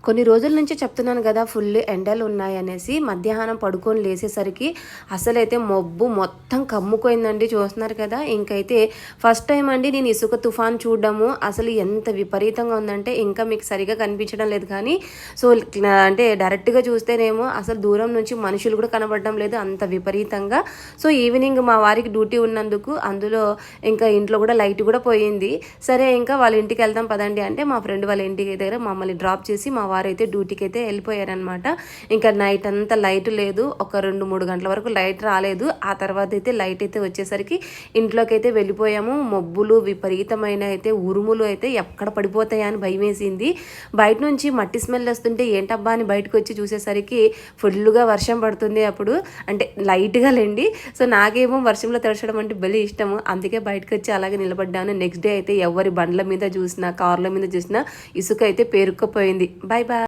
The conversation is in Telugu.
కొన్ని రోజుల నుంచి చెప్తున్నాను కదా, ఫుల్ ఎండలు ఉన్నాయనేసి. మధ్యాహ్నం పడుకొని లేసేసరికి అసలైతే మబ్బు మొత్తం కమ్ముకోయిందండి. చూస్తున్నారు కదా, ఇంకైతే ఫస్ట్ టైం అండి నేను ఇసుక తుఫాన్ చూడడము. అసలు ఎంత విపరీతంగా ఉందంటే ఇంకా మీకు సరిగా కనిపించడం లేదు, కానీ సో అంటే డైరెక్ట్గా చూస్తేనేమో అసలు దూరం నుంచి మనుషులు కూడా కనబడడం లేదు, అంత విపరీతంగా. సో ఈవినింగ్ మా వారికి డ్యూటీ ఉన్నందుకు అందులో ఇంకా ఇంట్లో కూడా లైట్ కూడా పోయింది. సరే ఇంకా వాళ్ళ ఇంటికి వెళ్దాం పదండి అంటే మా ఫ్రెండ్ వాళ్ళ ఇంటికి దగ్గర మమ్మల్ని డ్రాప్ చేసి మా వారైతే డ్యూటీకి అయితే వెళ్ళిపోయారనమాట. ఇంకా నైట్ అంతా లైట్ లేదు, ఒక 2-3 గంటల వరకు లైట్ రాలేదు. ఆ తర్వాత అయితే లైట్ అయితే వచ్చేసరికి ఇంట్లోకి అయితే వెళ్ళిపోయాము. మబ్బులు విపరీతమైన అయితే ఉరుములు అయితే ఎక్కడ పడిపోతాయా అని భయం వేసింది. బయట నుంచి మట్టి స్మెల్ వస్తుంటే ఏంటబ్బా అని బయటకు వచ్చి చూసేసరికి ఫుల్గా వర్షం పడుతుంది. అప్పుడు అంటే లైట్గా లేండి. సో నాకేమో వర్షంలో తడచడం అంటే భలే ఇష్టము, అందుకే బయటకు వచ్చి అలాగే నిలబడ్డాను. నెక్స్ట్ డే అయితే ఎవరి బండ్ల మీద చూసినా కార్ల మీద చూసినా ఇసుక అయితే పేరుకుపోయింది. Bye bye.